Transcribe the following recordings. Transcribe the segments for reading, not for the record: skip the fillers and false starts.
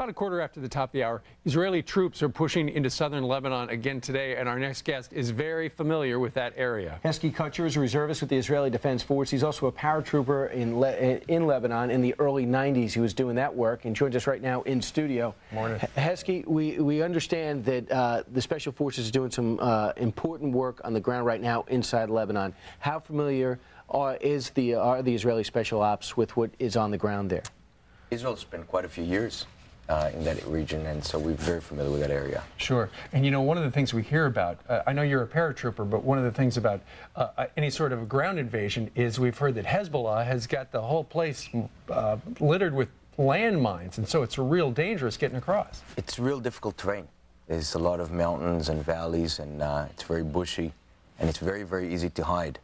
About a quarter after the top of the hour, Israeli troops are pushing into southern Lebanon again today, and our next guest is very familiar with that area. Hesky is a reservist with the Israeli Defense Force. He's also a paratrooper in Lebanon in the early 90s. He was doing that work and joins us right now in studio. Morning. Hesky, we understand that the Special Forces is doing some important work on the ground right now inside Lebanon. How familiar are the Israeli Special Ops with what is on the ground there? Israel's spent quite a few years in that region, and so we're very familiar with that area. Sure. And you know, one of the things we hear about, I know you're a paratrooper, but one of the things about any sort of ground invasion is we've heard that Hezbollah has got the whole place littered with landmines, and so it's real dangerous getting across. It's real difficult terrain. There's a lot of mountains and valleys, and it's very bushy, and it's very, very easy to hide.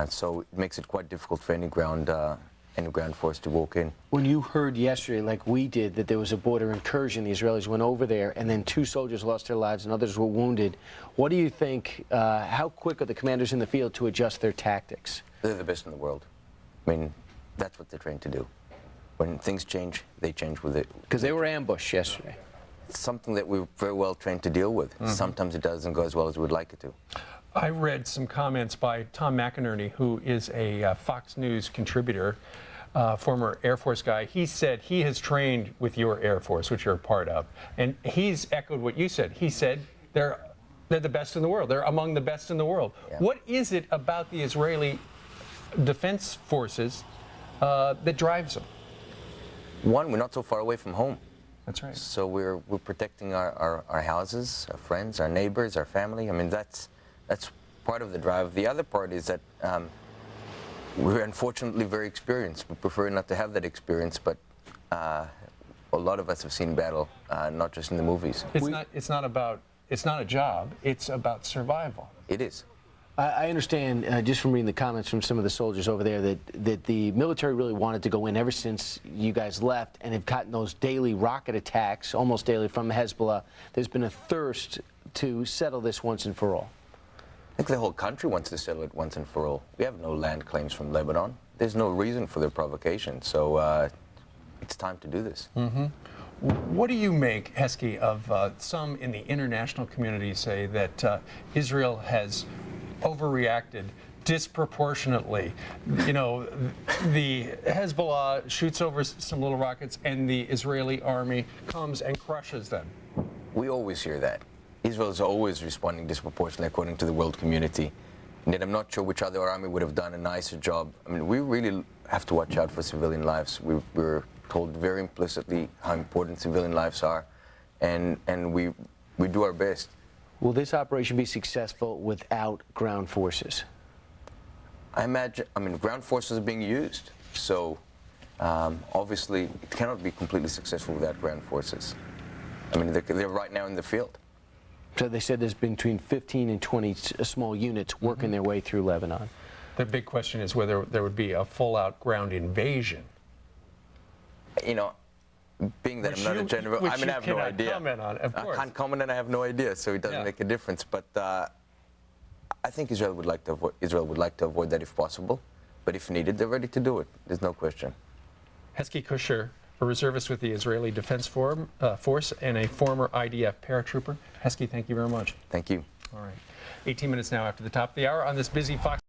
So it makes it quite difficult for any ground force to walk in. When you heard yesterday, like we did, that there was a border incursion, the Israelis went over there, and then 2 soldiers lost their lives and others were wounded, what do you think, how quick are the commanders in the field to adjust their tactics? They're the best in the world. I mean, that's what they're trained to do. When things change, they change with it. Because they were ambushed yesterday. It's something that we're very well trained to deal with. Sometimes it doesn't go as well as we'd like it to. I read some comments by Tom McInerney, who is a Fox News contributor, former Air Force guy. He said he has trained with your Air Force, which you're a part of, and he's echoed what you said. He said they're the best in the world. They're among the best in the world. Yeah. What is it about the Israeli Defense Forces that drives them? One, we're not so far away from home. That's right. So we're protecting our houses, our friends, our neighbors, our family. I mean, that's part of the drive. The other part is that we're unfortunately very experienced. We prefer not to have that experience, but a lot of us have seen battle, not just in the movies. It's not a job. It's about survival. It is. I understand, just from reading the comments from some of the soldiers over there, that the military really wanted to go in ever since you guys left, and have gotten those daily rocket attacks, almost daily, from Hezbollah. There's been a thirst to settle this once and for all. I think the whole country wants to settle it once and for all. We have no land claims from Lebanon. There's no reason for their provocation, so it's time to do this. What do you make, Hesky, of some in the international community say that Israel has overreacted disproportionately? You know, the Hezbollah shoots over some little rockets and the Israeli army comes and crushes them. We always hear that. Israel is always responding disproportionately according to the world community. And yet I'm not sure which other army would have done a nicer job. I mean, we really have to watch out for civilian lives. We're told very implicitly how important civilian lives are, and we do our best. Will this operation be successful without ground forces? I mean, ground forces are being used, so obviously it cannot be completely successful without ground forces. I mean, they're right now in the field. So they said there's between 15 and 20 small units working their way through Lebanon. The big question is whether there would be a full-out ground invasion. You know, being that I'm not a general, I mean, I have no idea. Comment on, of course. I can't comment, and I have no idea, so it doesn't make a difference. But I think Israel would like to avoid that if possible. But if needed, they're ready to do it. There's no question. Hesky, a reservist with the Israeli Defense Force and a former IDF paratrooper. Hesky, thank you very much. Thank you. All right. 18 minutes now after the top of the hour on this busy Fox.